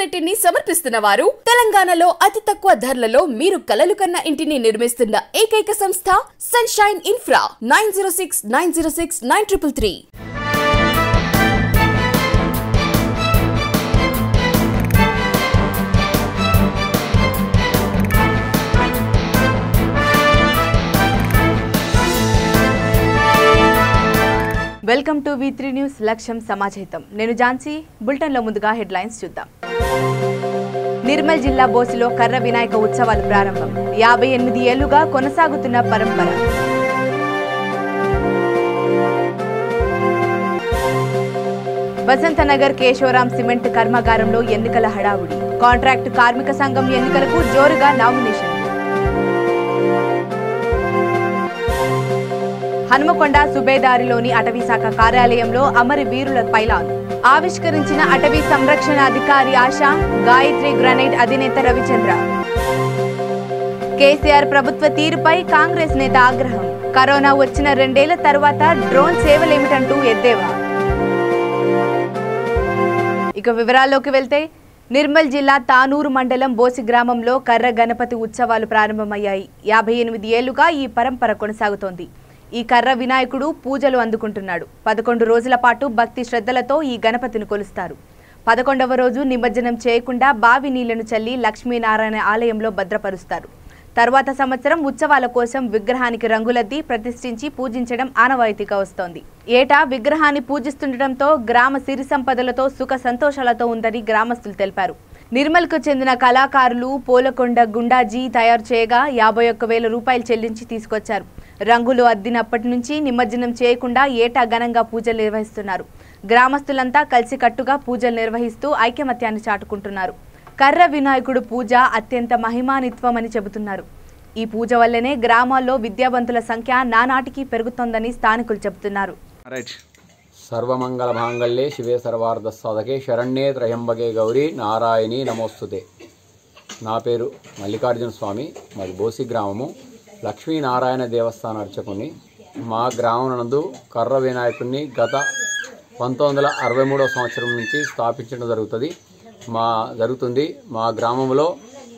Unit ని సమర్పిస్తున్న వారు తెలంగాణలో అతి తక్కువ ధరలలో మీరు కలలు కన్న ఇంటిని నిర్మిస్తున్న ఏకైక సంస్థ sunshine infra 9069069333. Welcome to V3 news లక్ష్యం సమాజహితం. నేను ఝాన్సీ. బులెటిన్ లో ముందుగా హెడ్లైన్స్ చూద్దాం. నిర్మల్ జిల్లా బోసిలో కర్ర వినాయక ఉత్సవాలు ప్రారంభం. 58 ఏళ్లుగా కొనసాగుతున్న పరంపర. వసంతనగర్ కేశవరాం సిమెంట్ కర్మాగారంలో ఎన్నికల హడావుడి. కాంట్రాక్టు కార్మిక సంఘం ఎన్నికలకు జోరుగా నామినేషన్. హనుమకొండ సుబేదారిలోని అటవీ శాఖ కార్యాలయంలో అమర వీరుల పైలాన్ ఆవిష్కరించిన అటవీ సంరక్షణ అధికారి ఆశా, గాయత్రి గ్రనైట్ అధినేత రవిచంద్ర. కేసీఆర్ ప్రభుత్వ తీరుపై కాంగ్రెస్ నేత ఆగ్రహం. కరోనా వచ్చిన 2 ఏళ్ల తర్వాత డ్రోన్ సేవలేమిటంటూ ఎద్దేవా. ఇక వివరాల్లోకి వెళ్తే, నిర్మల్ జిల్లా తానూరు మండలం బోసి గ్రామంలో కర్ర గణపతి ఉత్సవాలు ప్రారంభమయ్యాయి. 58 ఏళ్లుగా ఈ పరంపర కొనసాగుతోంది. ఈ కర్ర వినాయకుడు పూజలు అందుకుంటున్నాడు. 11 రోజుల పాటు భక్తి శ్రద్ధలతో ఈ గణపతిని కొలుస్తారు. 11వ రోజు నిమజ్జనం చేయకుండా బావి నీళ్లను చల్లి లక్ష్మీనారాయణ ఆలయంలో భద్రపరుస్తారు. తర్వాత సంవత్సరం ఉత్సవాల కోసం విగ్రహానికి రంగులద్ది ప్రతిష్ఠించి పూజించడం ఆనవాయితీగా వస్తోంది. ఏటా విగ్రహాన్ని పూజిస్తుండటంతో గ్రామ సిరి సంపదలతో సుఖ సంతోషాలతో ఉందని గ్రామస్తులు తెలిపారు. నిర్మల్కు చెందిన కళాకారులు పోలకొండ గుండాజీ తయారు చేయగా 51,000 రూపాయలు చెల్లించి తీసుకొచ్చారు. రంగులు అద్దినప్పటి నుంచి నిమజ్జనం చేయకుండా ఏటా ఘనంగా పూజలు నిర్వహిస్తున్నారు. గ్రామస్తులంతా కలిసికట్టుగా పూజలు నిర్వహిస్తూ ఐకమత్యాన్ని చాటుకుంటున్నారు. కర్ర వినాయకుడు పూజ అత్యంత మహిమాన్వితమని చెబుతున్నారు. ఈ పూజ వల్లనే గ్రామాల్లో విద్యావంతుల సంఖ్య నానాటికి పెరుగుతోందని స్థానికులు చెబుతున్నారు. సర్వమంగళ మాంగళ్యే శివే సర్వార్థ సాధకే శరణ్యే త్రయంబకే గౌరీ నారాయణి నమోస్తుతే. నా పేరు మల్లికార్జున స్వామి. మాది బోసి గ్రామము. లక్ష్మీనారాయణ దేవస్థాన అర్చకుని. మా గ్రామం నందు కర్ర వినాయకుడిని గత 1963వ సంవత్సరం నుంచి స్థాపించడం జరుగుతుంది. మా గ్రామంలో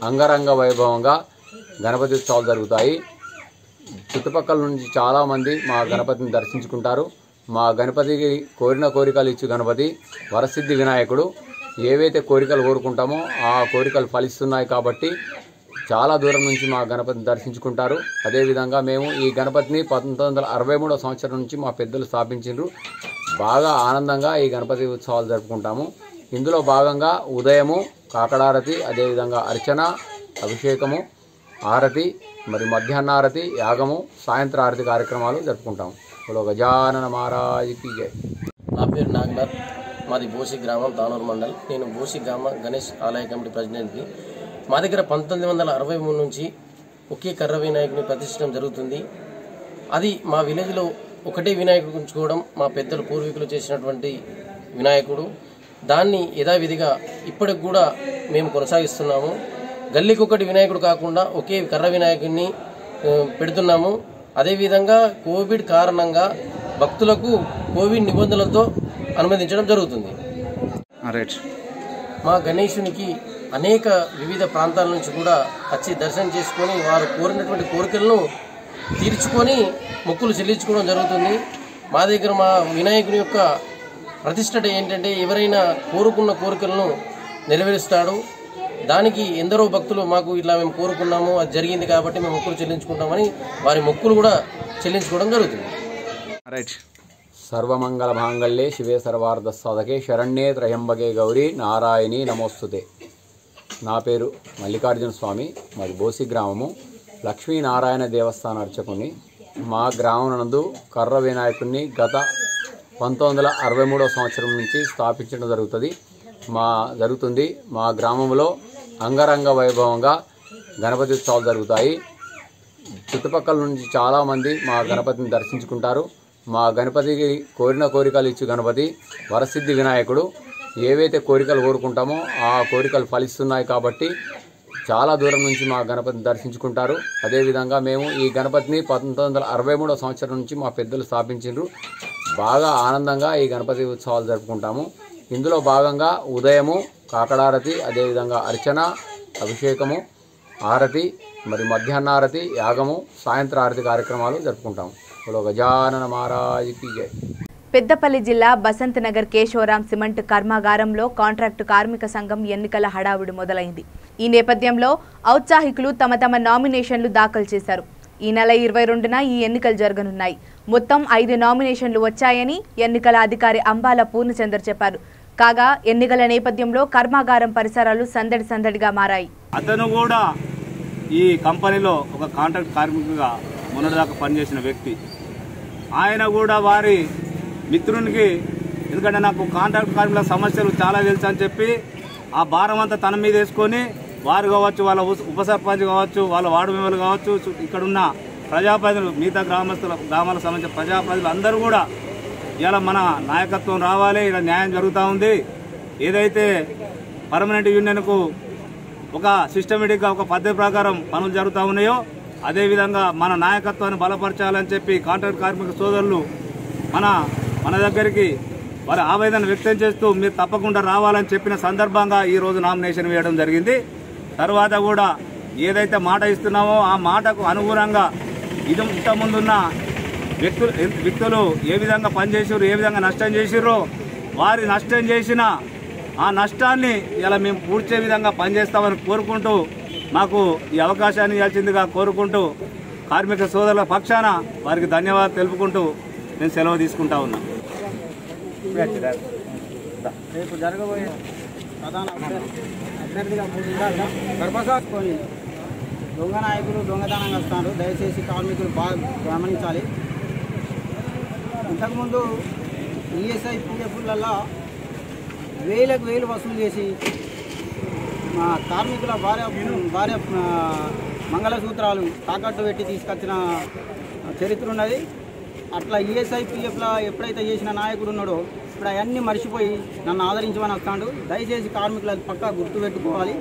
అంగరంగ వైభవంగా గణపతి ఉత్సవాలు జరుగుతాయి. చుట్టుపక్కల నుంచి చాలామంది మా గణపతిని దర్శించుకుంటారు. మా గణపతికి కోరిన కోరికలు ఇచ్చు గణపతి వరసిద్ధి వినాయకుడు. ఏవైతే కోరికలు కోరుకుంటామో ఆ కోరికలు ఫలిస్తున్నాయి కాబట్టి చాలా దూరం నుంచి మా గణపతిని దర్శించుకుంటారు. అదేవిధంగా మేము ఈ గణపతిని 1963వ సంవత్సరం నుంచి మా పెద్దలు స్థాపించారు. బాగా ఆనందంగా ఈ గణపతి ఉత్సవాలు జరుపుకుంటాము. ఇందులో భాగంగా ఉదయము కాకడారతి, అదేవిధంగా అర్చన, అభిషేకము, ఆరతి, మరి మధ్యాహ్నారతి, యాగము, సాయంత్ర ఆరతి కార్యక్రమాలు జరుపుకుంటాము. గజానన మహారాజ్కి జై. నా పేరు నాగనాథ్. మాది బోసి గ్రామం, తానూరు మండల్. నేను బోసి గ్రామ గణేష్ ఆలయ కమిటీ ప్రెసిడెంట్ని. మా దగ్గర 1963 నుంచి ఒకే కర్ర వినాయకుని ప్రతిష్ఠించడం జరుగుతుంది. అది మా విలేజ్లో ఒకటే వినాయకుడు ఉంచుకోవడం మా పెద్దలు పూర్వీకులు చేసినటువంటి వినాయకుడు. దాన్ని యథావిధిగా ఇప్పటికి కూడా మేము కొనసాగిస్తున్నాము. గల్లీకొకటి వినాయకుడు కాకుండా ఒకే కర్ర వినాయకుడిని పెడుతున్నాము. అదేవిధంగా కోవిడ్ కారణంగా భక్తులకు కోవిడ్ నిబంధనలతో అనుమతించడం జరుగుతుంది. మా గణేశునికి అనేక వివిధ ప్రాంతాల నుంచి కూడా వచ్చి దర్శనం చేసుకొని వారు కోరినటువంటి కోరికలను తీర్చుకొని మొక్కులు చెల్లించుకోవడం జరుగుతుంది. మా దగ్గర మా వినాయకుని యొక్క ప్రతిష్టట ఏంటంటే ఎవరైనా కోరుకున్న కోరికలను నెరవేరుస్తాడు. దానికి ఎందరో భక్తులు మాకు ఇట్లా మేము కోరుకున్నాము, అది జరిగింది కాబట్టి మేము మొక్కులు చెల్లించుకుంటామని వారి మొక్కులు కూడా చెల్లించుకోవడం జరుగుతుంది. సర్వమంగళ మాంగళ్యే శివే సర్వార్థ సాధకే శరణ్యే త్రయంబకే గౌరీ నారాయణి నమోస్తుతే. నా పేరు మల్లికార్జున స్వామి. మాది బోసి గ్రామము. లక్ష్మీనారాయణ దేవస్థాన అర్చకుని. మా గ్రామం నందు కర్ర వినాయకుడిని గత 1963వ సంవత్సరం నుంచి స్థాపించడం జరుగుతుంది. మా గ్రామంలో అంగరంగ వైభవంగా గణపతి ఉత్సవాలు జరుగుతాయి. చుట్టుపక్కల నుంచి చాలామంది మా గణపతిని దర్శించుకుంటారు. మా గణపతికి కోరిన కోరికలు ఇచ్చు గణపతి వరసిద్ధి వినాయకుడు. ఏవైతే కోరికలు కోరుకుంటామో ఆ కోరికలు ఫలిస్తున్నాయి కాబట్టి చాలా దూరం నుంచి మా గణపతిని దర్శించుకుంటారు. అదేవిధంగా మేము ఈ గణపతిని 1963వ సంవత్సరం నుంచి మా పెద్దలు స్థాపించారు. బాగా ఆనందంగా ఈ గణపతి ఉత్సవాలు జరుపుకుంటాము. ఇందులో భాగంగా ఉదయము కాకడారతి, అదేవిధంగా అర్చన, అభిషేకము, ఆరతి, మరి మధ్యాహ్నారతి, యాగము, సాయంత్ర ఆరతి కార్యక్రమాలు జరుపుకుంటాం. ఇప్పుడు గజానన మహారాజుకి జై. పెద్దపల్లి జిల్లా బసంత్ నగర్ కేశవరాం సిమెంట్ కర్మాగారంలో కాంట్రాక్టు కార్మిక సంఘం ఎన్నికల హడావుడి మొదలైంది. ఈ నేపథ్యంలో ఔత్సాహికులు తమ తమ నామినేషన్లు దాఖలు చేశారు. ఈ నెల 22న ఈ ఎన్నికలు జరగనున్నాయి. మొత్తం 5 నామినేషన్లు వచ్చాయని ఎన్నికల అధికారి అంబాల పూర్ణచందర్ చెప్పారు. కాగా ఎన్నికల నేపథ్యంలో కర్మాగారం పరిసరాలు సందడిగా మారాయి. అతను కూడా ఈ కంపెనీలో ఒక కాంట్రాక్ట్ కార్మికుడిగా మొన్నటిదాకా పనిచేసిన వ్యక్తి. ఆయన కూడా వారి మిత్రునికి, ఎందుకంటే నాకు కాంట్రాక్ట్ కార్మికుల సమస్యలు చాలా తెలుసు అని చెప్పి ఆ భారం అంతా తన మీద వేసుకొని వారు కావచ్చు, వాళ్ళ ఉప సర్పంచ్ కావచ్చు, వాళ్ళ వార్డు మెంబర్లు కావచ్చు, ఇక్కడున్న ప్రజాప్రతినిధులు, మిగతా గ్రామాలకు సంబంధించిన ప్రజాప్రతినిధులు అందరూ కూడా ఇలా మన నాయకత్వం రావాలి, ఇలా న్యాయం జరుగుతూ ఉంది. ఏదైతే పర్మనెంట్ యూనియన్కు ఒక సిస్టమేటిక్గా ఒక పద్ధతి ప్రకారం పనులు జరుగుతూ ఉన్నాయో అదేవిధంగా మన నాయకత్వాన్ని బలపరచాలని చెప్పి కాంట్రాక్ట్ కార్మిక సోదరులు మన దగ్గరికి వారి ఆవేదన వ్యక్తం చేస్తూ మీరు తప్పకుండా రావాలని చెప్పిన సందర్భంగా ఈరోజు నామినేషన్ వేయడం జరిగింది. తర్వాత కూడా ఏదైతే మాట ఇస్తున్నామో ఆ మాటకు అనుగుణంగా ఇంతకుముందున్న వ్యక్తులు ఏ విధంగా పనిచేసారు, ఏ విధంగా నష్టం చేసిర్రో వారి నష్టం చేసిన ఆ నష్టాన్ని ఇలా మేము పూడ్చే విధంగా పనిచేస్తామని కోరుకుంటూ మాకు ఈ అవకాశాన్ని ఇవ్వాల్సిందిగా కోరుకుంటూ కార్మిక సోదరుల పక్షాన వారికి ధన్యవాదాలు తెలుపుకుంటూ నేను సెలవు తీసుకుంటా ఉన్నా. రేపు జరగబోయే ప్రధాన అభ్యర్థిగా గర్భసాసుకొని దొంగ నాయకులు దొంగతనంగా వస్తున్నారు. దయచేసి కార్మికులు బాగా గమనించాలి. ఇంతకుముందు ఈఎస్ఐ పీఎఫ్లలో వేలకు వేలు వసూలు చేసి మా కార్మికుల భార్య మంగళసూత్రాలు తాకట్టు పెట్టి తీసుకొచ్చిన చరిత్ర ఉన్నది. అట్లా ఈఎస్ఐ పీఎఫ్లో ఎప్పుడైతే చేసిన నాయకుడు ఉన్నాడో ఇప్పుడు అవన్నీ మర్చిపోయి నన్ను ఆదరించమని వస్తాడు. దయచేసి కార్మికులు అది పక్కా గుర్తుపెట్టుకోవాలి.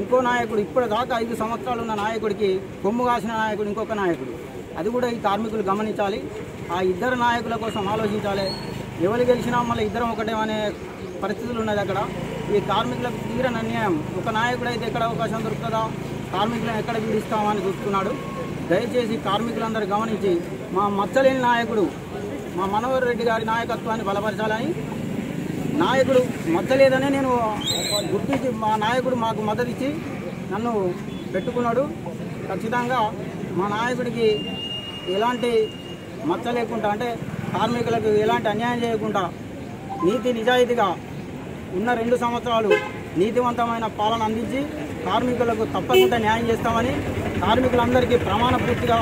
ఇంకో నాయకుడు ఇప్పటిదాకా 5 సంవత్సరాలు ఉన్న నాయకుడికి కొమ్ము కాసిన నాయకుడు ఇంకొక నాయకుడు, అది కూడా ఈ కార్మికులు గమనించాలి. ఆ ఇద్దరు నాయకుల కోసం ఆలోచించాలి. ఎవరు గెలిచినా మళ్ళీ ఇద్దరం ఒకటేమనే పరిస్థితులు ఉన్నది. అక్కడ ఈ కార్మికులకు తీరని అన్యాయం. ఒక నాయకుడు అయితే ఎక్కడ అవకాశం దొరుకుతుందా, కార్మికులను ఎక్కడ పీడిస్తామని చూస్తున్నాడు. దయచేసి కార్మికులందరూ గమనించి మా మచ్చలేని నాయకుడు మా మనోహర్ రెడ్డి గారి నాయకత్వాన్ని బలపరచాలని, నాయకుడు మచ్చలేదనే నేను గుర్తించి మా నాయకుడు మాకు మద్దతు ఇచ్చి నన్ను పెట్టుకున్నాడు. ఖచ్చితంగా మా నాయకుడికి ఎలాంటి మచ్చ లేకుండా, అంటే కార్మికులకు ఎలాంటి అన్యాయం చేయకుండా నీతి నిజాయితీగా ఉన్న 2 సంవత్సరాలు నీతివంతమైన పాలన అందించి కార్మికులకు తప్పకుండా న్యాయం చేస్తామని కార్మికులందరికీ పూర్తిగా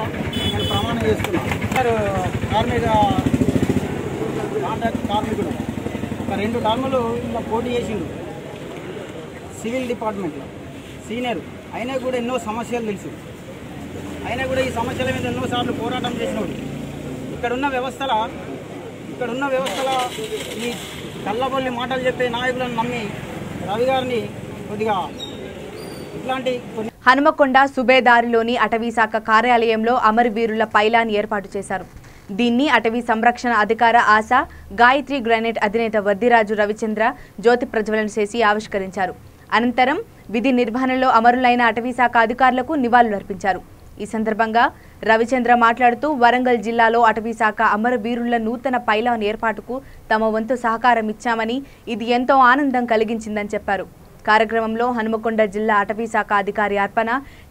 నేను ప్రమాణం చేస్తున్నాను. కాంట్రాక్ట్ కార్మికుడు ఒక 2 టర్ములు ఇంకా పోటీ చేసిండు సివిల్ డిపార్ట్మెంట్లో, సీనియర్. అయినా కూడా ఎన్నో సమస్యలు తెలుసు. అయినా కూడా ఈ సమస్యల మీద ఎన్నోసార్లు పోరాటం చేసినాడు. ఇక్కడున్న వ్యవస్థల ఈ కళ్ళబొల్లి మాటలు చెప్పే నాయకులను నమ్మి రవి గారిని కొద్దిగా ఇట్లాంటి హనుమకొండ సుబేదారిలోని అటవీశాఖ కార్యాలయంలో అమరవీరుల పైలాన్ ఏర్పాటు చేశారు. దీన్ని అటవీ సంరక్షణ అధికార ఆశ గాయత్రి గ్రానైట్ అధినేత వద్దిరాజు రవిచంద్ర జ్యోతి ప్రజ్వలన చేసి ఆవిష్కరించారు. అనంతరం విధి నిర్వహణలో అమరులైన అటవీశాఖ అధికారులకు నివాళులర్పించారు. ఈ సందర్భంగా రవిచంద్ర మాట్లాడుతూ వరంగల్ జిల్లాలో అటవీశాఖ అమరవీరుల నూతన పైలాన్ ఏర్పాటుకు తమ వంతు సహకారం ఇచ్చామని, ఇది ఎంతో ఆనందం కలిగించిందని చెప్పారు. కార్యక్రమంలో హనుమకొండ జిల్లా అటవీశాఖ అధికారి అర్పణ,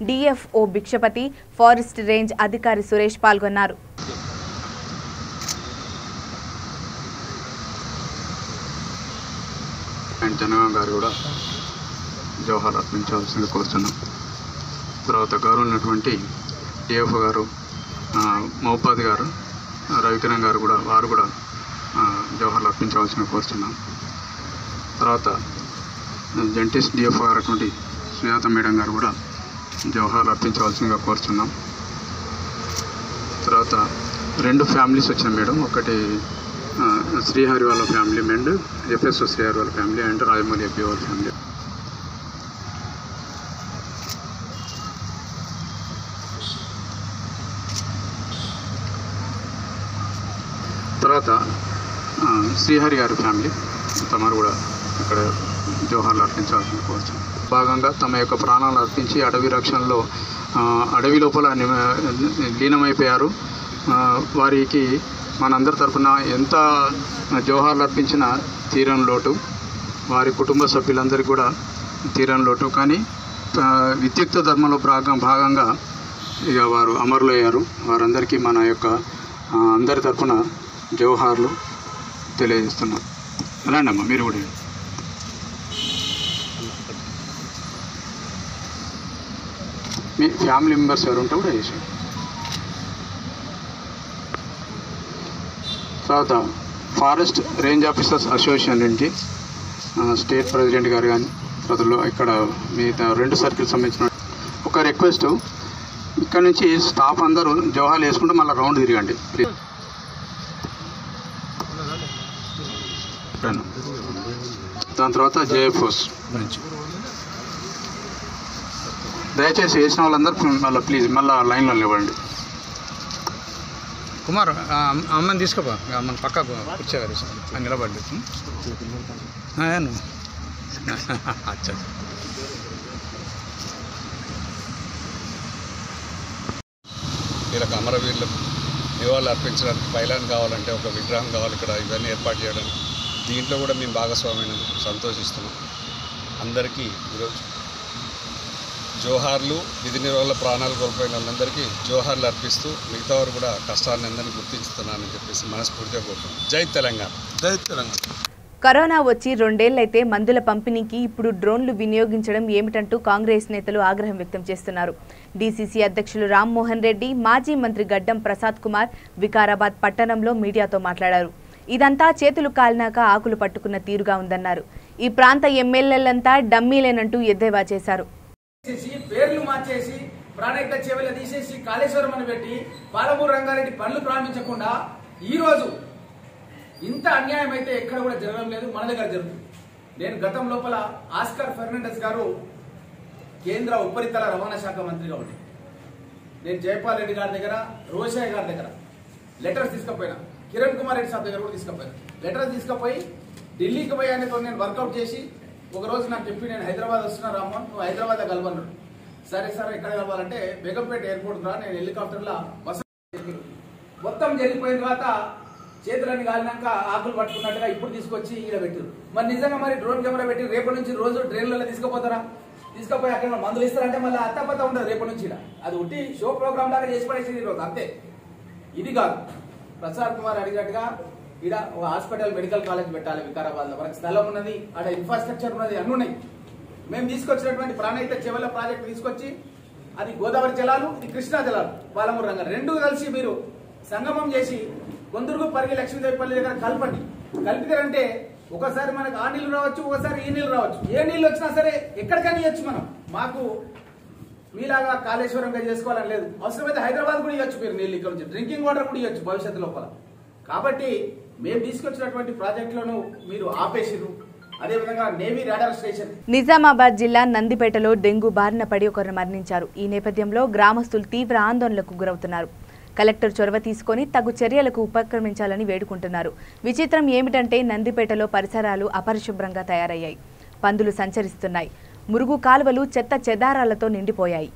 డిఎఫ్ఓ భిక్షపతి, ఫారెస్ట్ రేంజ్ అధికారి సురేష్ పాల్గొన్నారు. జనగాం గారు కూడా జవహర్ అర్పించాల్సింది కోరుతున్నాం. తర్వాత గౌరవమైనటువంటి డిఎఫ్ఓ గారు, మహోపాధి గారు, రవికిరణ్ గారు కూడా వారు కూడా జవహర్లు అర్పించవలసింది కోరుతున్నాం. తర్వాత జంటిస్ డిఎఫ్ఓ గారు అటువంటి సుజాత మేడం గారు కూడా జవహర్లు అర్పించవలసిందిగా కోరుతున్నాం. తర్వాత 2 ఫ్యామిలీస్ వచ్చిన మేడం, ఒకటి శ్రీహరి వాళ్ళ ఫ్యామిలీ అండ్ ఎఫ్ఎస్ఓ శ్రీహరి వాళ్ళ ఫ్యామిలీ అండ్ రాజమౌళి ఎప్పి వాళ్ళ ఫ్యామిలీ. తర్వాత శ్రీహరి గారి ఫ్యామిలీ తమరు కూడా ఇక్కడ జోహార్లు అర్పించాలని కోరుతున్నాను. భాగంగా తమ యొక్క ప్రాణాలు అర్పించి అడవి రక్షణలో అడవి లోపల లీనమైపోయారు. వారికి మనందరి తరఫున ఎంత జోహార్లు అర్పించినా తీరని లోటు. వారి కుటుంబ సభ్యులందరికీ కూడా తీరని లోటు. కానీ విద్యుక్త ధర్మంలో భాగంగా ఇక వారు అమరులయ్యారు. వారందరికీ మన యొక్క అందరి తరఫున జోహార్లు తెలియజేస్తున్నాం. అలాండి అమ్మ మీరు కూడా మీ ఫ్యామిలీ మెంబర్స్ ఎవరు ఉంటే కూడా చేసాం. తర్వాత ఫారెస్ట్ రేంజ్ ఆఫీసర్స్ అసోసియేషన్ నుంచి స్టేట్ ప్రెసిడెంట్ గారు కానీ తర్వాత ఇక్కడ మిగతా 2 సర్కిల్ సంబంధించిన ఒక రిక్వెస్ట్, ఇక్కడ నుంచి స్టాఫ్ అందరూ జోహార్లు వేసుకుంటూ మళ్ళీ రౌండ్ తిరగండి ప్లీజ్. దాని తర్వాత జేఎఫ్ఓస్ గురించి దయచేసి వేసిన వాళ్ళందరూ మళ్ళీ ప్లీజ్ మళ్ళీ లైన్లో నిలబడండి. కుమార్ అమ్మని తీసుకోపా, అమ్మని పక్కకు కూర్చోగారు నిలబడి అచ్చా. వీళ్ళకి అమరవీరులకు నివాళులు అర్పించడానికి పైలాన్ కావాలంటే ఒక విగ్రహం కావాలి. ఇక్కడ ఇవన్నీ ఏర్పాటు చేయడానికి దీంట్లో కూడా మేము భాగస్వామ్యం సంతోషిస్తున్నాం. అందరికీ ఈరోజు జోహార్లు, విధి నిర్వహణ ప్రాణాలు కోల్పోయిన వాళ్ళందరికీ జోహార్లు అర్పిస్తూ మిగతా వారు కూడా కష్టాన్ని అందరినీ గుర్తించుతున్నానని చెప్పేసి మనస్ఫూర్తిగా కోరుతున్నాం. జై తెలంగాణ, జై తెలంగాణ. కరోనా వచ్చి 2 ఏళ్లైతే మందుల పంపిణీకి ఇప్పుడు డ్రోన్లు వినియోగించడం ఏమిటంటూ కాంగ్రెస్ నేతలు ఆగ్రహం వ్యక్తం చేస్తున్నారు. డీసీసీ అధ్యక్షులు రామ్మోహన్ రెడ్డి, మాజీ మంత్రి గడ్డం ప్రసాద్ కుమార్ వికారాబాద్ పట్టణంలో మీడియాతో మాట్లాడారు. ఇదంతా చేతులు కాలినాక ఆకులు పట్టుకున్న తీరుగా ఉందన్నారు. ఈ ప్రాంత ఎమ్మెల్యేలంతా డమ్మీలేనంటూ ఎద్దేవా చేశారు. పేర్లు మార్చేసి ప్రాణహిత చేవెళ్ళ తీసేసి కాళేశ్వరం అని పెట్టి పాలమూరు రంగారెడ్డి పనులు ప్రారంభించకుండా ఈ రోజు ఇంత అన్యాయం అయితే ఎక్కడ కూడా జరగడం లేదు, మన దగ్గర జరుగుతుంది. నేను గతం లోపల ఆస్కార్ ఫెర్నాండెస్ గారు కేంద్ర ఉపరితల రవాణా శాఖ మంత్రిగా ఉండే, నేను జైపాల్ రెడ్డి గారి దగ్గర, రోషయ్య గారి దగ్గర లెటర్స్ తీసుకుపోయినా, కిరణ్ కుమార్ రెడ్డి సార్ దగ్గర కూడా తీసుకుపోయాను. లెటర్స్ తీసుకుపోయి ఢిల్లీకి పోయి ఆయనతో నేను వర్కౌట్ చేసి ఒక రోజు నాకు చెప్పి నేను హైదరాబాద్ వస్తున్నా రామ్మోహన్, నువ్వు హైదరాబాద్ కలవన్నాడు. సరే సార్ ఎక్కడ కలవాలంటే బేగంపేట ఎయిర్పోర్ట్ రా, నేను హెలికాప్టర్లో బస్సు మొత్తం జరిగిపోయిన తర్వాత చేతులన్నీ కాలినాక ఆకులు పట్టుకున్నట్టుగా ఇప్పుడు తీసుకొచ్చి ఈడ పెట్టారు. మరి నిజంగా మరి డ్రోన్ కెమెరా పెట్టి రేపటి నుంచి రోజు ట్రైన్లలో తీసుకుపోతారా? తీసుకుపోయి అక్కడ మందులు ఇస్తారంటే మళ్ళీ అత్తపత్త ఉండదు రేపటి నుంచి. అది ఉట్టి షో ప్రోగ్రామ్ లాగా చేసి పడేసింది ఈరోజు అంతే. ఇది కాదు, ప్రసాద్ కుమార్ అడిగినట్టుగా ఈడ ఒక హాస్పిటల్ మెడికల్ కాలేజ్ పెట్టాలి వికారాబాద్ లో. మనకు స్థలం ఉన్నది, ఆడ ఇన్ఫ్రాస్ట్రక్చర్ ఉన్నది, అన్ని ఉన్నాయి. మేము తీసుకొచ్చినటువంటి ప్రాణహిత చెవెళ్ళ ప్రాజెక్ట్ తీసుకొచ్చి అది గోదావరి జలాలు, ఇది కృష్ణా జలాలు, పాలమూరు రంగం 2 కలిసి మీరు సంగమం చేసి కొందరుకు పరిగి లక్ష్మీదేవిపల్లి దగ్గర కలపండి. కలిపితే ఒకసారి మనకు ఆ నీళ్లు రావచ్చు, ఒకసారి ఈ నీళ్లు రావచ్చు. ఏ నీళ్ళు వచ్చినా సరే ఎక్కడికైనా ఇవ్వచ్చు. మనం మాకు మీలాగా కాళేశ్వరంగా చేసుకోవాలని లేదు. అవసరమైతే హైదరాబాద్ కూడా ఇవ్వచ్చు మీరు నీళ్ళు, ఇక్కడ నుంచి డ్రింకింగ్ వాటర్ కూడా ఇవ్వచ్చు భవిష్యత్తు లోపల. కాబట్టి మేము తీసుకొచ్చినటువంటి ప్రాజెక్టులను మీరు ఆపేసిరు. అదేవిధంగా నేవీ రాడార్ స్టేషన్. నిజామాబాద్ జిల్లా నందిపేటలో డెంగూ బారిన పడి ఒకరు మరణించారు. ఈ నేపథ్యంలో గ్రామస్తులు తీవ్ర ఆందోళనలకు గురవుతున్నారు. కలెక్టర్ చొరవ తీసుకొని తగు చర్యలకు ఉపక్రమించాలని వేడుకుంటున్నారు. విచిత్రం ఏమిటంటే నందిపేటలో పరిసరాలు అపరిశుభ్రంగా తయారయ్యాయి. పందులు సంచరిస్తున్నాయి. మురుగు కాలువలు చెత్త చెదారాలతో నిండిపోయాయి.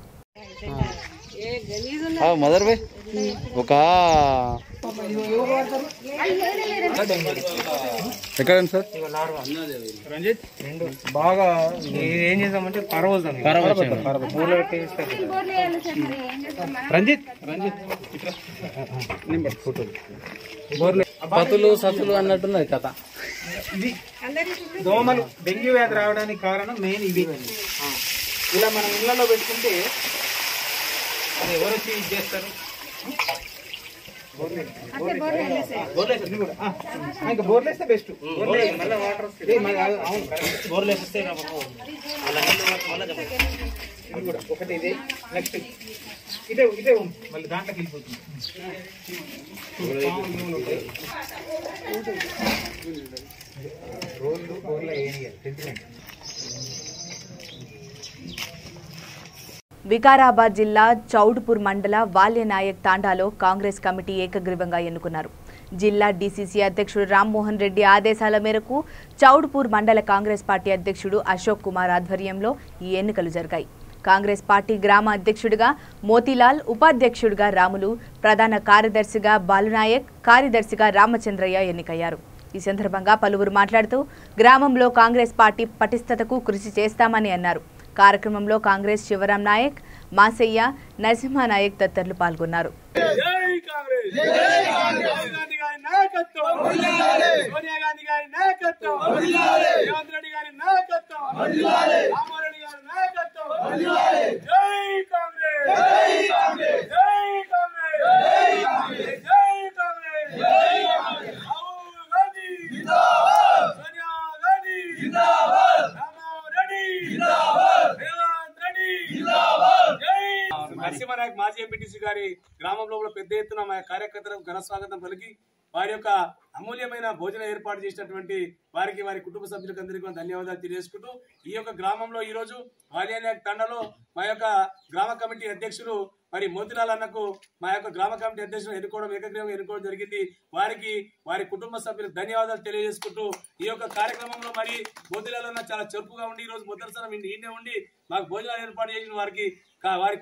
ఎక్కడ సార్ రంజిత్ బాగా ఏం చేద్దామంటే రంజిత్ పతులు సతులు అన్నట్టున్నది కథ. ఇది దోమలు డెంగ్యూ వ్యాధి రావడానికి కారణం మెయిన్ ఇది. ఇలా మనం ఇళ్లలో పెట్టుకుంటే అది ఎవరు వచ్చి ఇది చేస్తారు? ఇంకా బోర్లేస్తే బెస్ట్. బోర్లేస్తే ఒకటి ఇదే, నెక్స్ట్ ఇదే ఇదే మళ్ళీ దాంట్లోకి వెళ్ళిపోతుంది. వికారాబాద్ జిల్లా చౌడ్పూర్ మండల వాల్యనాయక్ తాండాలో కాంగ్రెస్ కమిటీ ఏకగ్రీవంగా ఎన్నుకున్నారు. జిల్లా డీసీసీ అధ్యక్షుడు రామ్మోహన్ రెడ్డి ఆదేశాల మేరకు చౌడ్పూర్ మండల కాంగ్రెస్ పార్టీ అధ్యక్షుడు అశోక్ కుమార్ ఆధ్వర్యంలో ఈ ఎన్నికలు జరిగాయి. కాంగ్రెస్ పార్టీ గ్రామ అధ్యక్షుడిగా మోతీలాల్, ఉపాధ్యక్షుడిగా రాములు, ప్రధాన కార్యదర్శిగా బాలునాయక్, కార్యదర్శిగా రామచంద్రయ్య ఎన్నికయ్యారు. ఈ సందర్భంగా పలువురు మాట్లాడుతూ గ్రామంలో కాంగ్రెస్ పార్టీ పటిష్టతకు కృషి చేస్తామని అన్నారు. కార్యక్రమంలో కాంగ్రెస్ శివరాం నాయక్, మాసయ్య, నరసింహనాయక్ తదితరులు పాల్గొన్నారు. నరసింహనాయక్ మాజీ ఎంపీటీసీ గారి గ్రామంలో పెద్ద ఎత్తున మా కార్యకర్తలకు ఘన స్వాగతం పలికి వారి యొక్క అమూల్యమైన భోజనం ఏర్పాటు చేసినటువంటి వారికి, వారి కుటుంబ సభ్యులకు అందరికీ ధన్యవాదాలు తెలియజేసుకుంటూ ఈ యొక్క గ్రామంలో ఈ రోజు వాలియానాయక్ తండలో మా యొక్క గ్రామ కమిటీ అధ్యక్షులు మరి మోతిలాల్ అన్నకు మా యొక్క గ్రామ కమిటీ అధ్యక్షులు ఏకగ్రీవంగా ఎన్నుకోవడం జరిగింది. వారికి, వారి కుటుంబ సభ్యులకు ధన్యవాదాలు తెలియజేసుకుంటూ ఈ యొక్క కార్యక్రమంలో మరి మోతిలాల్ అన్న చాలా చురుకుగా ఉండి ఈ రోజు మొదటిసారి ఈయనే ఉండి మాకు భోజనాలు ఏర్పాటు చేసిన వారికి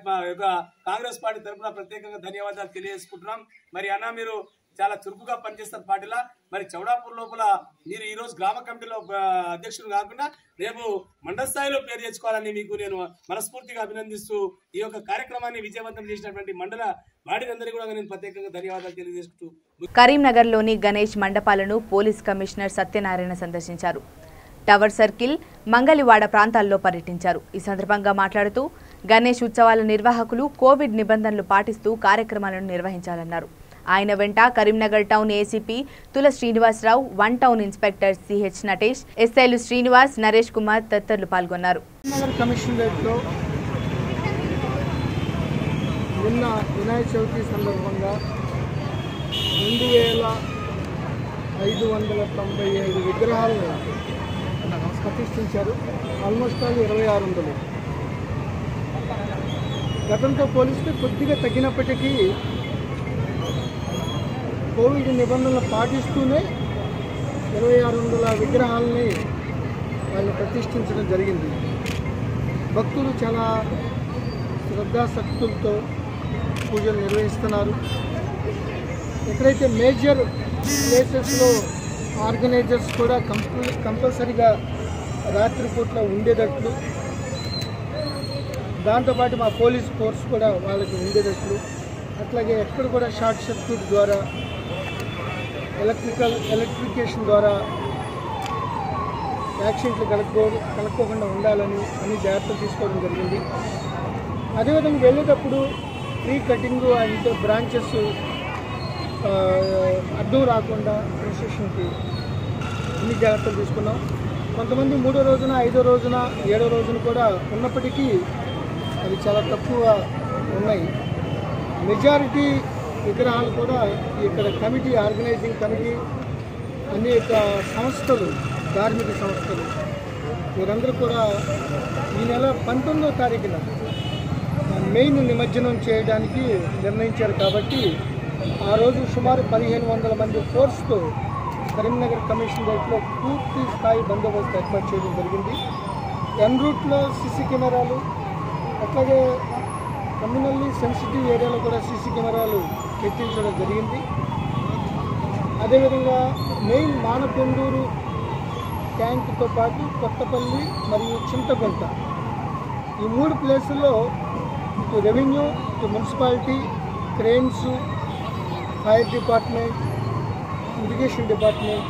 మా యొక్క కాంగ్రెస్ పార్టీ తరఫున ప్రత్యేకంగా ధన్యవాదాలు తెలియజేసుకుంటున్నాం. మరి అన్న మీరు చాలా చురుకుగా పనిచేస్తారు పార్టీలా. మరి చౌడాపూర్ లోపల మీరు ఈ రోజు గ్రామ కమిటీలో అధ్యక్షులు కాకుండా రేపు మండల స్థాయిలో పేరు తెచ్చుకోవాలని మీకు నేను మనస్ఫూర్తిగా అభినందిస్తూ ఈ యొక్క కార్యక్రమాన్ని విజయవంతం చేసినటువంటి మండల బాడీలందరికీ కూడా నేను ప్రత్యేకంగా ధన్యవాదాలు తెలియజేస్తూ కరీంనగర్లోని గణేష్ మండపాలను పోలీస్ కమిషనర్ సత్యనారాయణ సందర్శించారు. టవర్ సర్కిల్, మంగళివాడ ప్రాంతాల్లో పర్యటించారు. ఈ సందర్భంగా మాట్లాడుతూ గణేష్ ఉత్సవాల నిర్వాహకులు కోవిడ్ నిబంధనలు పాటిస్తూ కార్యక్రమాలను నిర్వహించాలన్నారు. ఆయన వెంట Karimnagar town ACP Tula Srinivasarao, 1 town inspector CH Natesh, ఎస్ఐలు శ్రీనివాస్, నరేష్ కుమార్ తదితరులు పాల్గొన్నారు. కమిషనరేట్లో నిన్న వినాయక చవితి సందర్భంగా 2597 విగ్రహాలను ప్రతిష్ఠించారు. ఆల్మోస్ట్ 2600. గతంతో పోలిస్తే కొద్దిగా తగ్గినప్పటికీ కోవిడ్ నిబంధనలు పాటిస్తూనే 2600 విగ్రహాలని వాళ్ళు ప్రతిష్ఠించడం జరిగింది. భక్తులు చాలా శ్రద్ధాశక్తులతో పూజలు నిర్వహిస్తున్నారు. ఎక్కడైతే మేజర్ ప్లేసెస్లో ఆర్గనైజర్స్ కూడా కంపల్సరీగా రాత్రిపూట్ల ఉండేటట్లు, దాంతోపాటు మా పోలీస్ ఫోర్స్ కూడా వాళ్ళకి ఉండేటట్లు, అట్లాగే ఎక్కడ కూడా షార్ట్ సర్క్యూట్ ద్వారా ఎలక్ట్రికేషన్ ద్వారా యాక్సిడెంట్లు కలక్కోకుండా ఉండాలని అన్ని జాగ్రత్తలు తీసుకోవడం జరిగింది. అదేవిధంగా వెళ్ళేటప్పుడు ట్రీ కటింగ్ అండ్ బ్రాంచెస్ అడ్డం రాకుండా కన్స్ట్రక్షన్కి అన్ని జాగ్రత్తలు తీసుకున్నాం. కొంతమంది 3వ రోజున, 5వ రోజున, 7వ రోజున కూడా ఉన్నప్పటికీ అవి చాలా తక్కువ ఉన్నాయి. మెజారిటీ విగ్రహాలు కూడా ఇక్కడ కమిటీ, ఆర్గనైజింగ్ కమిటీ, అనేక సంస్థలు, ధార్మిక సంస్థలు వీరందరూ కూడా ఈ నెల 19వ తారీఖున మెయిన్ నిమజ్జనం చేయడానికి నిర్ణయించారు. కాబట్టి ఆ రోజు సుమారు 1500 మంది ఫోర్స్తో కరీంనగర్ కమిషనరేట్లో పూర్తి స్థాయి బందోబస్తు ఏర్పాటు చేయడం జరిగింది. ఎన్ రూట్లో సీసీ కెమెరాలు, అట్లాగే కమ్యూనల్లీ సెన్సిటివ్ ఏరియాలో కూడా సీసీ కెమెరాలు పెట్టించడం జరిగింది. అదేవిధంగా మెయిన్ మానకొండూరు ట్యాంక్తో పాటు కొత్తపల్లి మరియు చింతగుంట ఈ 3 ప్లేసుల్లో ఇటు రెవెన్యూ, ఇటు municipality, cranes, fire department, irrigation department,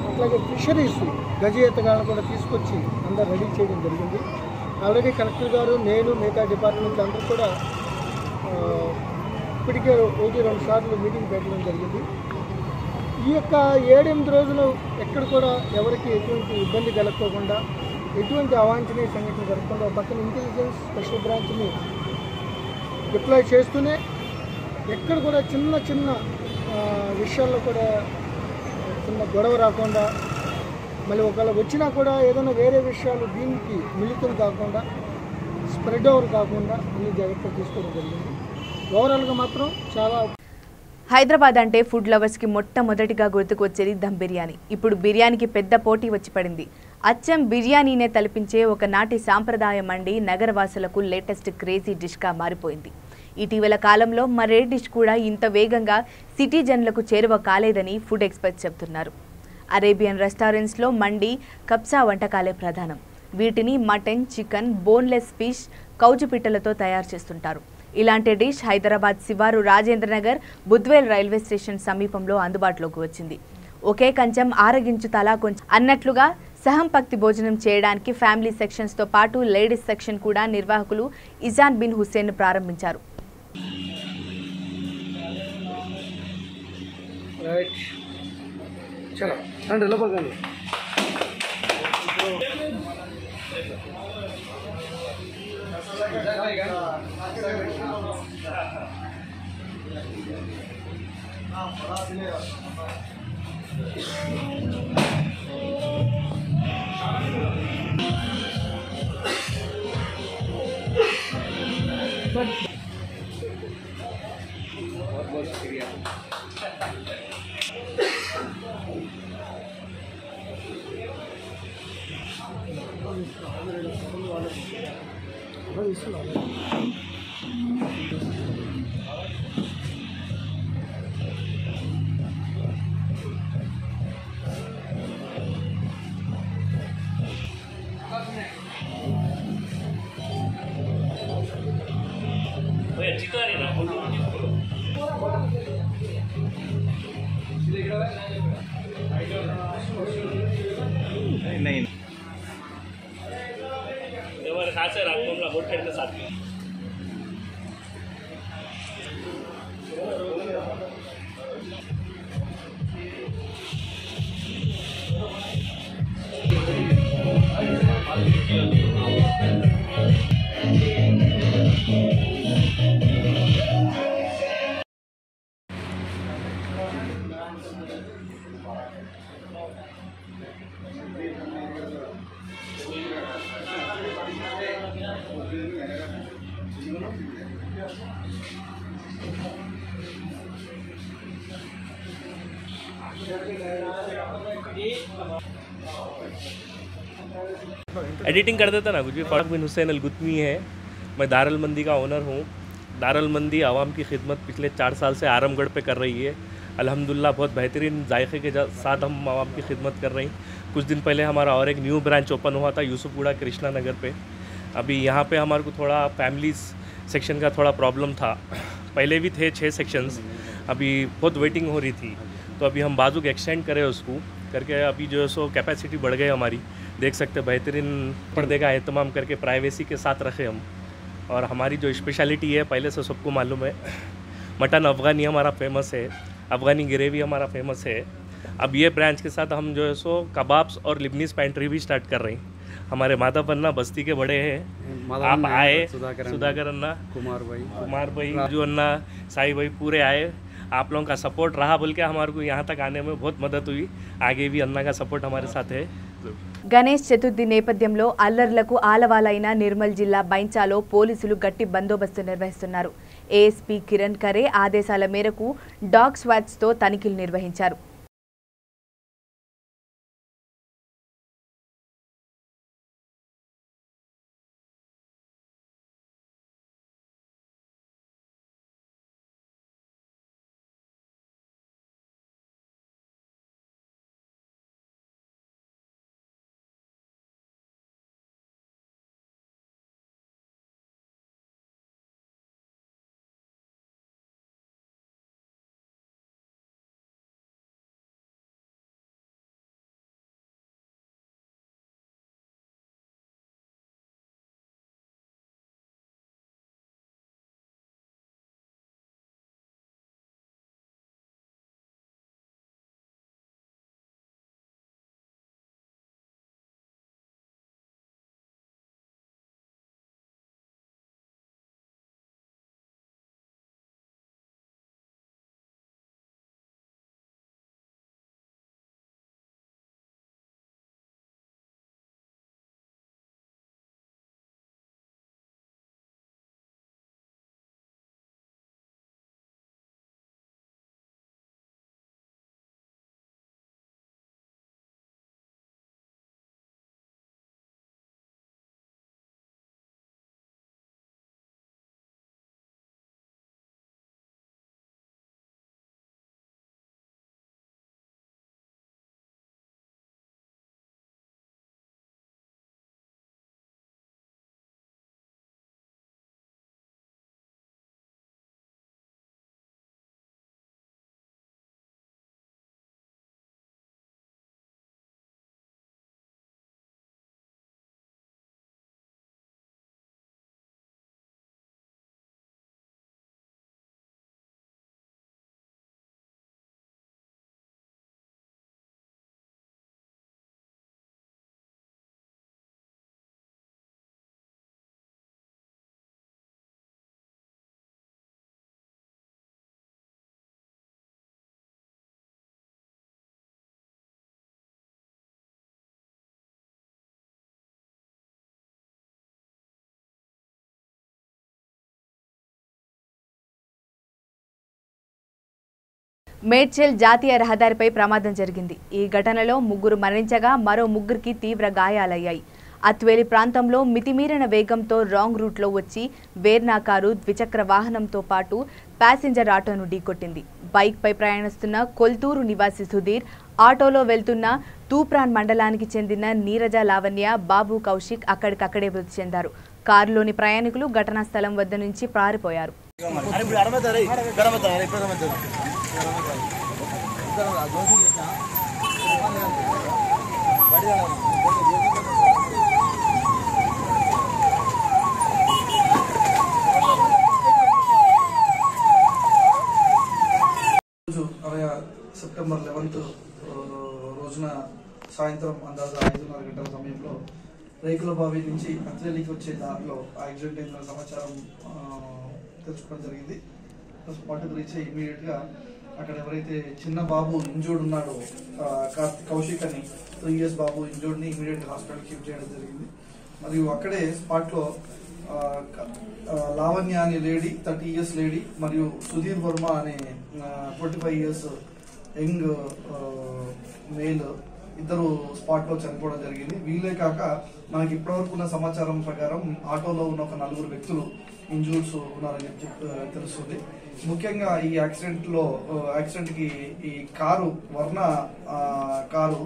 అట్లాగే ఫిషరీస్ గజ ఈతగాళ్ళను కూడా తీసుకొచ్చి అందరూ రెడీ చేయడం జరిగింది. ఆల్రెడీ కలెక్టర్ గారు, నేను, మిగతా డిపార్ట్మెంట్ అందరూ కూడా ఇప్పటికే 1-2 సార్లు మీటింగ్ పెట్టడం జరిగింది. ఈ యొక్క 7-8 రోజులు ఎక్కడ కూడా ఎవరికి ఎటువంటి ఇబ్బంది కలగకోకుండా, ఎటువంటి అవాంఛనీయ సంఘటన జరగకుండా పక్కన ఇంటెలిజెన్స్ స్పెషల్ బ్రాంచ్ని డిప్లాయ్ చేస్తూనే ఎక్కడ కూడా చిన్న చిన్న విషయాల్లో కూడా చిన్న గొడవ రాకుండా, మళ్ళీ ఒకవేళ వచ్చినా కూడా ఏదైనా వేరే విషయాలు దీనికి మిళితం కాకుండా, స్ప్రెడ్ ఓవర్ కాకుండా అన్ని జాగ్రత్తలు తీసుకోవడం జరిగింది. ఓవరాల్గా మాత్రం చాలా హైదరాబాద్ అంటే ఫుడ్ లవర్స్కి మొట్టమొదటిగా గుర్తుకొచ్చేది దమ్ బిర్యానీ. ఇప్పుడు బిర్యానీకి పెద్ద పోటీ వచ్చి పడింది. అచ్చం బిర్యానీనే తలపించే ఒకనాటి సాంప్రదాయ మండి నగరవాసులకు లేటెస్ట్ క్రేజీ డిష్గా మారిపోయింది. ఇటీవల కాలంలో మరే డిష్ కూడా ఇంత వేగంగా సిటిజన్లకు చేరువ కాలేదని ఫుడ్ ఎక్స్పర్ట్స్ చెబుతున్నారు. అరేబియన్ రెస్టారెంట్స్లో మండి, కబ్సా వంటకాలే ప్రధానం. వీటిని మటన్, చికెన్, బోన్లెస్ ఫిష్, కౌజుపిట్టలతో తయారు చేస్తుంటారు. ఇలాంటి డిష్ హైదరాబాద్ శివారు రాజేంద్రనగర్, బుద్వేల్ రైల్వే స్టేషన్ సమీపంలో అందుబాటులోకి వచ్చింది. ఒకే కంచం ఆరగించు తలా కొంచెం అన్నట్లుగా సహంపక్తి భోజనం చేయడానికి ఫ్యామిలీ సెక్షన్స్తో పాటు లేడీస్ సెక్షన్ కూడా నిర్వాహకులు ఇజాన్ బిన్ హుస్సేన్ ప్రారంభించారు. एडिटिंग कर देता ना कुछ भी। फ़ारूक बिन हुसैन अलगुतमी है, मैं दारुल मंदी का ओनर हूँ। दारुल मंदी आवाम की खिदमत पिछले 4 साल से आरामगढ़ पे कर रही है। अल्हम्दुलिल्लाह बहुत बेहतरीन जायके के साथ हम आवाम की खिदमत कर रही हैं। कुछ दिन पहले हमारा और एक न्यू ब्रांच ओपन हुआ था यूसुफगुड़ा कृष्णा नगर पे। अभी यहाँ पे हमारे को थोड़ा फैमिली सेक्शन का थोड़ा प्रॉब्लम था। पहले भी थे 6 सेक्शंस, अभी बहुत वेटिंग हो रही थी, तो अभी हम बाजू एक्सटेंड करें उसको करके अभी जो है सो कैपेसिटी बढ़ गई हमारी। देख सकते हैं बेहतरीन पर्दे का एहतमाम करके प्राइवेसी के साथ रखे हम। और हमारी जो स्पेशलिटी है पहले से सबको मालूम है, मटन अफ़गानी हमारा फेमस है, अफ़गानी ग्रेवी हमारा फेमस है। अब ये ब्रांच के साथ हम जो है सो कबाब्स और लिबनीस पेंट्री भी स्टार्ट कर रहे हैं। हमारे माधव अन्ना बस्ती के बड़े हैं, आप आए, सुधाकर अन्ना, कुमार भाई, राजू अन्ना, साई भाई पूरे आए। आप लोगों का सपोर्ट रहा बोल के हमारे को यहाँ तक आने में बहुत मदद हुई। आगे भी अन्ना का सपोर्ट हमारे साथ है। గణేష్ చతుర్థి నేపథ్యంలో అల్లర్లకు ఆలవాలైన నిర్మల్ జిల్లా బైంచాలో పోలీసులు గట్టి బందోబస్తు నిర్వహిస్తున్నారు. ఏఎస్పీ కిరణ్ ఖరే ఆదేశాల మేరకు డాగ్ స్వాట్స్తో తనిఖీలు నిర్వహించారు. మేడ్చల్ జాతీయ రహదారిపై ప్రమాదం జరిగింది. ఈ ఘటనలో 3 మరణించగా మరో 3కి తీవ్ర గాయాలయ్యాయి. అత్వేలి ప్రాంతంలో మితిమీరిన వేగంతో రాంగ్ రూట్లో వచ్చి వేర్నా కారు ద్విచక్ర వాహనంతో పాటు ప్యాసింజర్ ఆటోను ఢీకొట్టింది. బైక్పై ప్రయాణిస్తున్న కొల్తూరు నివాసి సుధీర్, ఆటోలో వెళ్తున్న తూప్రాన్ మండలానికి చెందిన నీరజ లావణ్య, బాబు కౌశిక్ అక్కడికక్కడే మృతి చెందారు. కారులోని ప్రయాణికులు ఘటనా స్థలం వద్ద నుంచి పారిపోయారు. సెప్టెంబర్ 11 రోజున సాయంత్రం అందాజ 5:30 గంటల సమయంలో రేకులబావి నుంచి అత్రేలికి వచ్చే దారిలో యాక్సిడెంట్ అయిన సమాచారం తెలుసుకోవడం జరిగింది. స్పాట్కి రీచ్ అయ్యి ఇమీడియట్గా అక్కడ ఎవరైతే చిన్న బాబు ఇంజూర్డ్ ఉన్నాడో కౌశిక్ అని 3 years బాబు ఇంజూర్డ్ని ఇమీడియట్గా హాస్పిటల్కి షిఫ్ట్ చేయడం జరిగింది. మరియు అక్కడే స్పాట్లో లావణ్య అనే లేడీ 30 years లేడీ మరియు సుధీర్ వర్మ అనే 45 years యంగ్ మేల్ ఇద్దరు స్పాట్లో చనిపోవడం జరిగింది. వీళ్ళే కాక మనకి ఇప్పటివరకు ఉన్న సమాచారం ప్రకారం ఆటోలో ఉన్న ఒక 4 వ్యక్తులు ఇంజూర్డ్స్ ఉన్నారని తెలుస్తుంది. ముఖ్యంగా ఈ యాక్సిడెంట్కి ఈ కారు వర్ణ కారు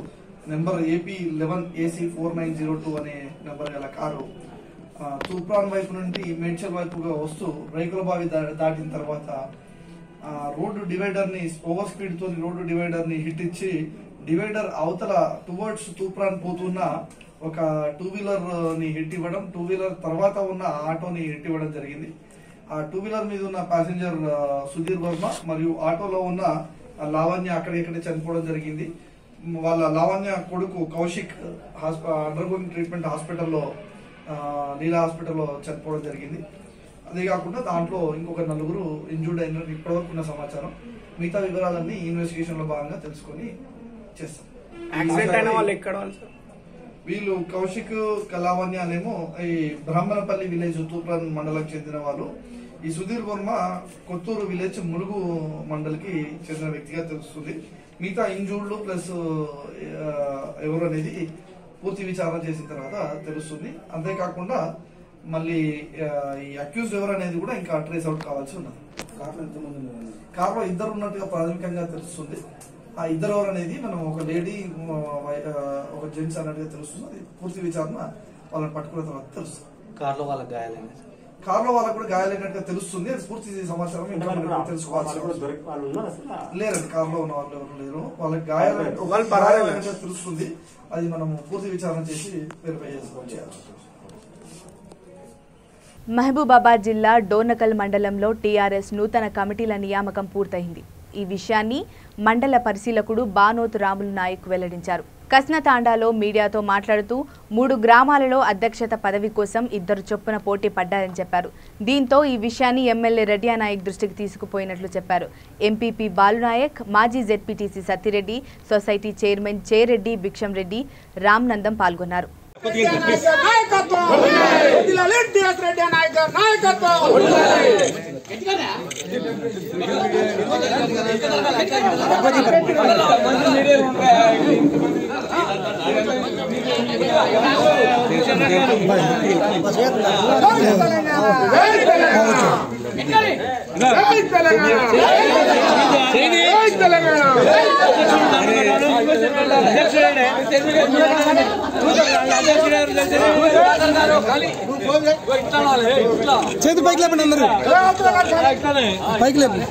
నెంబర్ AP11AC4902 అనే నెంబర్ గల కారు తూప్రాన్ వైపు నుండి మేడ్చల్ వైపుగా వస్తూ రేకులబావి దాటిన తర్వాత రోడ్డు డివైడర్ ని ఓవర్ స్పీడ్ తో రోడ్డు డివైడర్ ని హిట్ ఇచ్చి డివైడర్ అవతల టువర్డ్స్ తూప్రాన్ పోతున్న ఒక 2-wheeler ని హిట్ ఇవ్వడం, 2-wheeler తర్వాత ఉన్న ఆటోని హిట్ ఇవ్వడం జరిగింది. ఆ 2-wheeler మీద ఉన్న ప్యాసింజర్ సుధీర్ వర్మ మరియు ఆటోలో ఉన్న లావణ్య అక్కడిక్కడే చనిపోవడం జరిగింది. వాళ్ళ లావణ్య కొడుకు కౌశిక్ అండర్గోయింగ్ ట్రీట్మెంట్ హాస్పిటల్లో లీలా హాస్పిటల్లో చనిపోవడం జరిగింది. అదే కాకుండా దాంట్లో ఇంకొక 4 ఇంజూర్డ్ అయిన ఇప్పటివరకు ఉన్న సమాచారం. మిగతా వివరాలన్నీ ఇన్వెస్టిగేషన్ లో భాగంగా తెలుసుకొని చేస్తాం. వీళ్ళు కౌశిక్ లావణ్య అనేమో ఈ బ్రాహ్మణపల్లి విలేజ్ తూప్రాన్ మండలం చెందిన వాళ్ళు. ఈ సుధీర్ వర్మ కొత్తూరు విలేజ్ ములుగు మండలికి చెందిన వ్యక్తిగా తెలుస్తుంది. మిగతా ఇంజూర్డ్లు ప్లస్ ఎవరు అనేది పూర్తి విచారణ చేసిన తర్వాత తెలుస్తుంది. అంతేకాకుండా మళ్ళీ ఈ అక్యూజ్డ్ ఎవరు అనేది కూడా ఇంకా ట్రేస్ అవుట్ కావాల్సి ఉన్నది. కార్లో 2 ఉన్నట్టుగా ప్రాథమికంగా తెలుస్తుంది. ఆ 2 ఎవరు అనేది మనం ఒక లేడీ ఒక జెంట్స్ అన్నట్టుగా తెలుస్తుంది. అది పూర్తి విచారణ వాళ్ళని పట్టుకున్న తర్వాత తెలుస్తుంది. కార్లో వాళ్ళకు కూడా గాయాలైనట్టుగా తెలుస్తుంది. అది పూర్తి సమాచారం ఇంకా తెలుసుకోవాల్సి లేరండి. కార్లో ఉన్న వాళ్ళు ఎవరు లేరు. వాళ్ళకి గాయాలైనట్టుగా తెలుస్తుంది. అది మనం పూర్తి విచారణ చేసి వెరిఫై చేయాలి. మహబూబాబాద్ జిల్లా డోర్నకల్ మండలంలో టీఆర్ఎస్ నూతన కమిటీల నియామకం పూర్తయింది. ఈ విషయాన్ని మండల పరిశీలకుడు బానోతు రాములు నాయక్ వెల్లడించారు. కస్నతాండాలో మీడియాతో మాట్లాడుతూ 3 గ్రామాలలో అధ్యక్షత పదవి కోసం 2 చొప్పున పోటీ పడ్డారని చెప్పారు. దీంతో ఈ విషయాన్ని ఎమ్మెల్యే రెడ్డియా నాయక్ దృష్టికి తీసుకుపోయినట్లు చెప్పారు. ఎంపీపీ బాలునాయక్, మాజీ ZPTC Sattireddy, society chairman Jaya Reddy, భిక్షం రెడ్డి, రామ్నందం పాల్గొన్నారు. చేతి పైకి లేపండి అందరూ, పైకి లేపండి.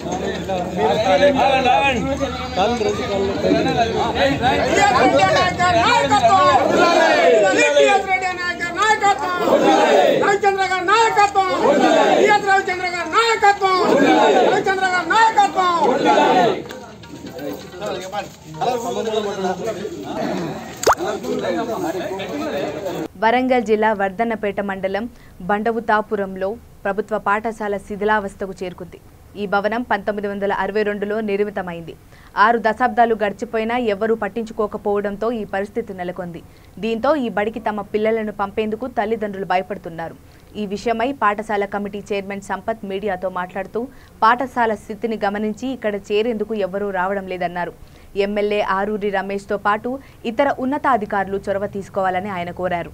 వరంగల్ జిల్లా వర్ధన్నపేట మండలం బండవుతాపురంలో ప్రభుత్వ పాఠశాల శిథిలావస్థకు చేరుకుంది. ఈ భవనం 1962లో నిర్మితమైంది. 6 దశాబ్దాలు గడిచిపోయినా ఎవరూ పట్టించుకోకపోవడంతో ఈ పరిస్థితి నెలకొంది. దీంతో ఈ బడికి తమ పిల్లలను పంపేందుకు తల్లిదండ్రులు భయపడుతున్నారు. ఈ విషయమై పాఠశాల కమిటీ చైర్మన్ సంపత్ మీడియాతో మాట్లాడుతూ పాఠశాల స్థితిని గమనించి ఇక్కడ చేరేందుకు ఎవరూ రావడం లేదన్నారు. ఎమ్మెల్యే ఆరూరి రమేష్తో పాటు ఇతర ఉన్నతాధికారులు చొరవ తీసుకోవాలని ఆయన కోరారు.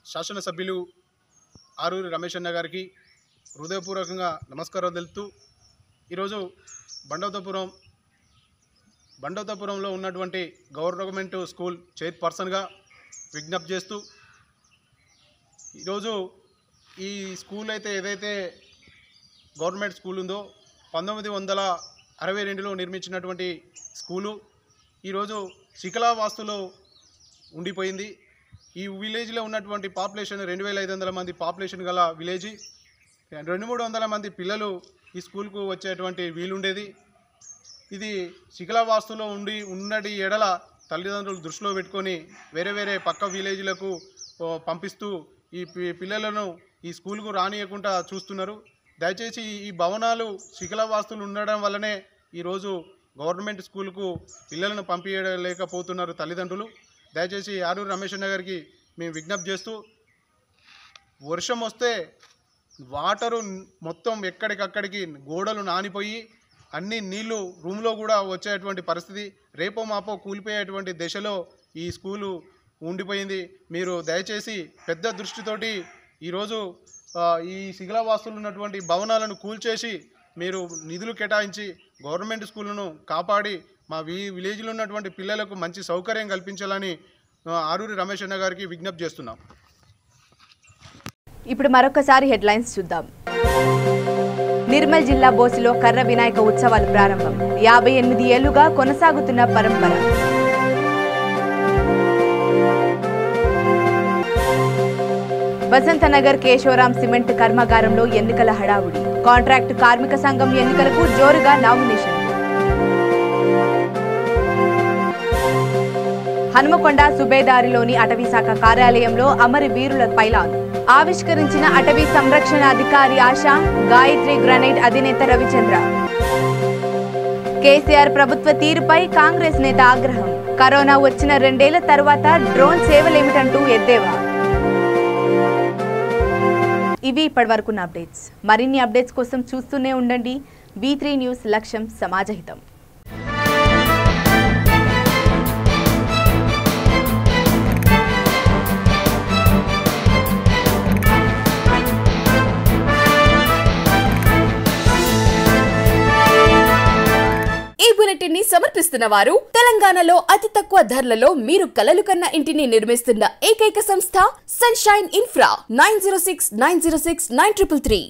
శాసనసభ్యులు ఆరూరి రమేష్ అన్న గారికి హృదయపూర్వకంగా నమస్కారం తెలుపుతూ ఈరోజు బండవతాపురంలో ఉన్నటువంటి గవర్నమెంట్ స్కూల్ చైర్పర్సన్గా విజ్ఞప్తి చేస్తూ ఈరోజు ఈ స్కూల్ అయితే ఏదైతే గవర్నమెంట్ స్కూల్ ఉందో 1962లో నిర్మించినటువంటి స్కూలు ఈరోజు శిథిలావస్థలో ఉండిపోయింది. ఈ విలేజ్లో ఉన్నటువంటి పాపులేషన్ 2500 మంది పాపులేషన్ గల విలేజ్. 200-300 మంది పిల్లలు ఈ స్కూల్కు వచ్చేటువంటి వీలుండేది. ఇది శిథిలావస్థలో ఉన్నటి ఎడల తల్లిదండ్రులు దృష్టిలో పెట్టుకొని వేరే పక్క విలేజ్లకు పంపిస్తూ ఈ పిల్లలను ఈ స్కూల్కు రానియకుండా చూస్తున్నారు. దయచేసి ఈ భవనాలు శిథిలావస్థలు ఉండడం వల్లనే ఈరోజు గవర్నమెంట్ స్కూల్కు పిల్లలను పంపించలేకపోతున్నారు తల్లిదండ్రులు. దయచేసి ఆరూరి రమేష్ అన్న గారికి మేము విజ్ఞప్తి చేస్తూ వర్షం వస్తే వాటరు మొత్తం ఎక్కడికక్కడికి గోడలు నానిపోయి అన్ని నీళ్లు రూమ్లో కూడా వచ్చేటువంటి పరిస్థితి, రేపో మాపో కూలిపోయేటువంటి దశలో ఈ స్కూలు ఉండిపోయింది. మీరు దయచేసి పెద్ద దృష్టితోటి ఈరోజు ఈ శిథిలావస్థలు ఉన్నటువంటి భవనాలను కూల్చేసి మీరు నిధులు కేటాయించి గవర్నమెంట్ స్కూళ్ళను కాపాడి మా విలేజ్లో ఉన్నటువంటి పిల్లలకు మంచి సౌకర్యం కల్పించాలని ఆరూరి రమేష్ అన్న గారికి విజ్ఞప్తి చేస్తున్నాం. ఇప్పుడు మరొకసారి హెడ్లైన్స్ చూద్దాం. నిర్మల్ జిల్లా బోసిలో కర్ర వినాయక ఉత్సవాలు ప్రారంభం. 58 ఏళ్లుగా కొనసాగుతున్న పరంపర. వసంతనగర్ కేశవరాం సిమెంట్ కర్మాగారంలో ఎన్నికల హడావుడి. కాంట్రాక్టు కార్మిక సంఘం ఎన్నికలకు జోరుగా నామినేషన్. హనుమకొండ సుబేదారిలోని అటవీశాఖ కార్యాలయంలో అమరవీరుల పైలాన్ ఆవిష్కరించిన అటవీ సంరక్షణ అధికారి ఆశా, గాయత్రి గ్రనైట్ అధినేత రవిచంద్ర. కేసీఆర్ ప్రభుత్వ తీరుపై కాంగ్రెస్ నేత ఆగ్రహం. కరోనా వచ్చిన 2 ఏళ్ల తర్వాత డ్రోన్ సేవలేమిటంటూ ఎద్దేవా. ఇవి ఇప్పటివరకున్న అప్డేట్స్. మరిన్ని అప్డేట్స్ కోసం చూస్తూనే ఉండండి. V3 న్యూస్, లక్ష్యం సమాజహితం. బులెటిన్ని సమర్పిస్తున్న వారు తెలంగాణలో అతి తక్కువ ధరలలో మీరు కలలు కన్న ఇంటిని నిర్మిస్తున్న ఏకైక సంస్థ సన్షైన్ ఇన్ఫ్రా. 9069069333.